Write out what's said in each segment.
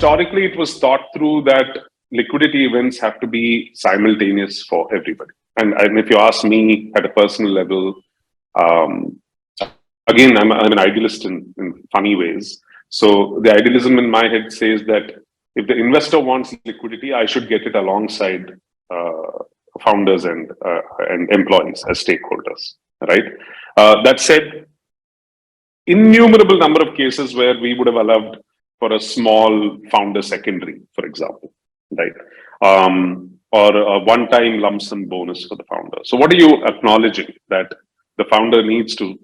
historically it was thought through that liquidity events have to be simultaneous for everybody. And if you ask me at a personal level, um, again, I'm an idealist in funny ways. So the idealism in my head says that if the investor wants liquidity, I should get it alongside founders and employees as stakeholders, right? That said, innumerable number of cases where we would have allowed for a small founder secondary, for example, right? Or a one-time lump sum bonus for the founder. So what are you acknowledging? That the founder needs to,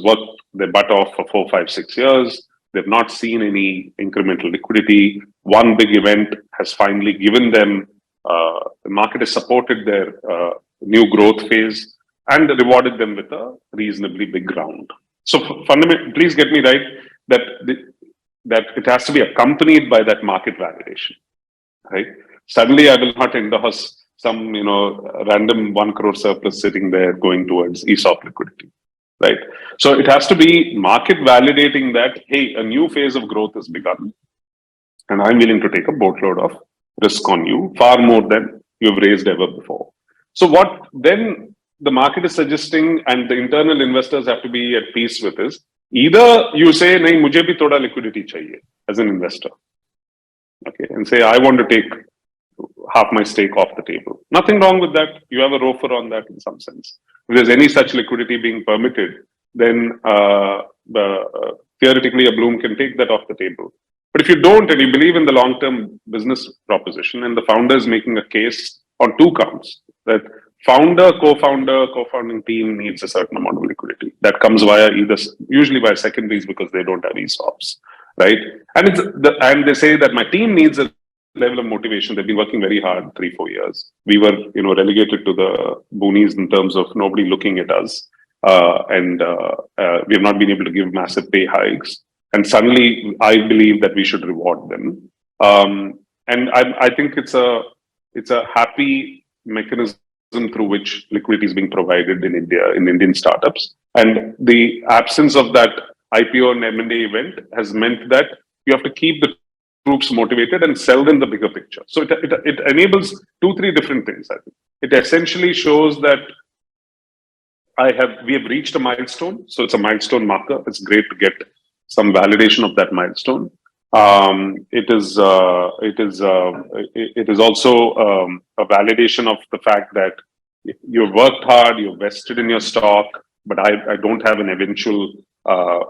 work their butt off for 4, 5, 6 years. They've not seen any incremental liquidity. One big event has finally given them, the market has supported their new growth phase and rewarded them with a reasonably big round. So fundamentally, please get me right, that that it has to be accompanied by that market validation, right? Suddenly, I will not endorse some random 1 crore surplus sitting there going towards ESOP liquidity, right? So it has to be market validating that, hey, a new phase of growth has begun, and I'm willing to take a boatload of risk on you, far more than you've raised ever before. So what then the market is suggesting, and the internal investors have to be at peace with, is either you say, nahi, mujhe bhi thoda liquidity chahiye as an investor, okay, and say, I want to take half my stake off the table. Nothing wrong with that. You have a ROFR on that in some sense. If there's any such liquidity being permitted, then theoretically a Blume can take that off the table. But if you don't, and you believe in the long-term business proposition, and the founder is making a case on 2 counts, that founder, co-founding team needs a certain amount of liquidity that comes via usually by secondaries, because they don't have ESOPs, right? And they say that my team needs a level of motivation. They've been working very hard 3, 4 years. We were, relegated to the boonies in terms of nobody looking at us, and we have not been able to give massive pay hikes. And suddenly, I believe that we should reward them. And I think it's a happy mechanism through which liquidity is being provided in India, in Indian startups. And the absence of that IPO and M&A event has meant that you have to keep the troops motivated and sell them the bigger picture. So it enables 2, 3 different things, I think. It essentially shows that we have reached a milestone. So it's a milestone marker. It's great to get some validation of that milestone. It is also a validation of the fact that you've worked hard, you've vested in your stock, but I don't have an eventual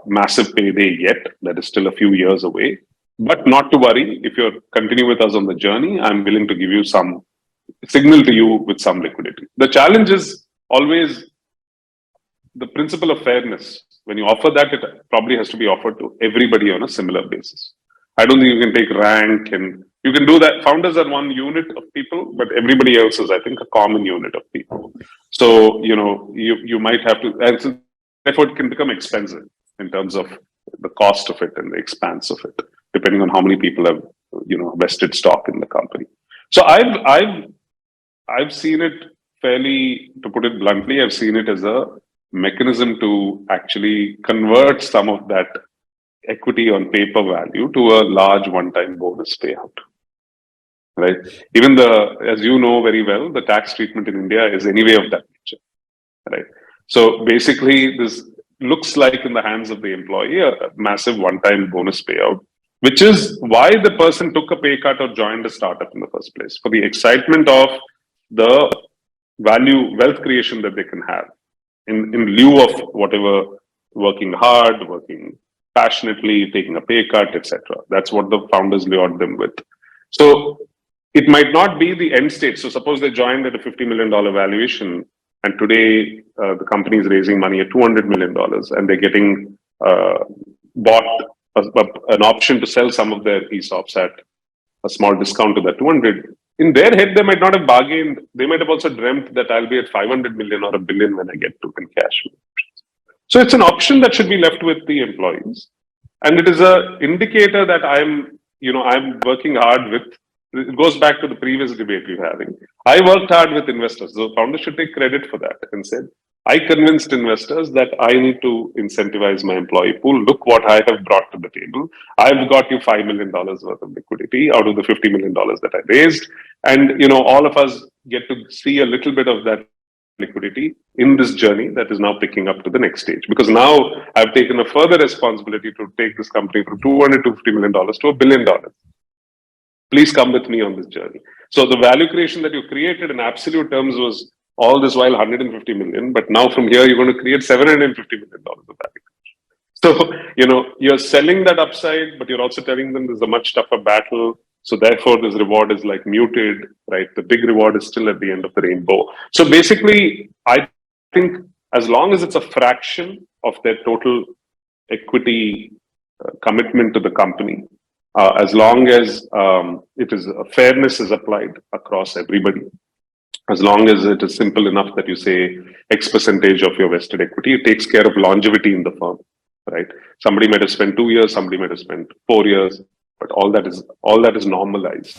massive payday yet. That is still a few years away. But not to worry, if you continue with us on the journey, I'm willing to give you some signal to you with some liquidity. The challenge is always the principle of fairness. When you offer that, it probably has to be offered to everybody on a similar basis. I don't think you can take rank, and you can do that. Founders are one unit of people, but everybody else is, I think, a common unit of people. So, you might have to, and so therefore it can become expensive in terms of the cost of it and the expanse of it, depending on how many people have, vested stock in the company. So I've seen it fairly, to put it bluntly, I've seen it as a mechanism to actually convert some of that equity on paper value to a large one-time bonus payout, right? Even as you know very well, the tax treatment in India is anyway of that nature, right? So basically, this looks like in the hands of the employee a massive one-time bonus payout, which is why the person took a pay cut or joined a startup in the first place, for the excitement of the wealth creation that they can have in lieu of whatever working hard, working passionately, taking a pay cut, etc. That's what the founders lured them with. So it might not be the end state. So suppose they joined at a $50 million valuation, and today the company is raising money at $200 million, and they're getting bought an option to sell some of their ESOPs at a small discount to that 200. In their head, they might not have bargained. They might have also dreamt that I'll be at 500 million or $1 billion when I get to in cash. So it's an option that should be left with the employees. And it is an indicator that I'm working hard with. It goes back to the previous debate we were having. I worked hard with investors. So founders should take credit for that and said, I convinced investors that I need to incentivize my employee pool. Look what I have brought to the table. I've got you $5 million worth of liquidity out of the $50 million that I raised. And, all of us get to see a little bit of that liquidity in this journey that is now picking up to the next stage. Because now I've taken a further responsibility to take this company from $200 to $50 million to $1 billion. Please come with me on this journey. So the value creation that you created in absolute terms was all this while 150 million, but now from here you're going to create $750 million of value. So, you're selling that upside, but you're also telling them there's a much tougher battle. So therefore this reward is like muted, right? The big reward is still at the end of the rainbow. So basically, I think as long as it's a fraction of their total equity commitment to the company, as long as fairness is applied across everybody, as long as it is simple enough that you say X percentage of your vested equity, it takes care of longevity in the firm, right? Somebody might have spent 2 years, somebody might have spent 4 years, but all that is normalized.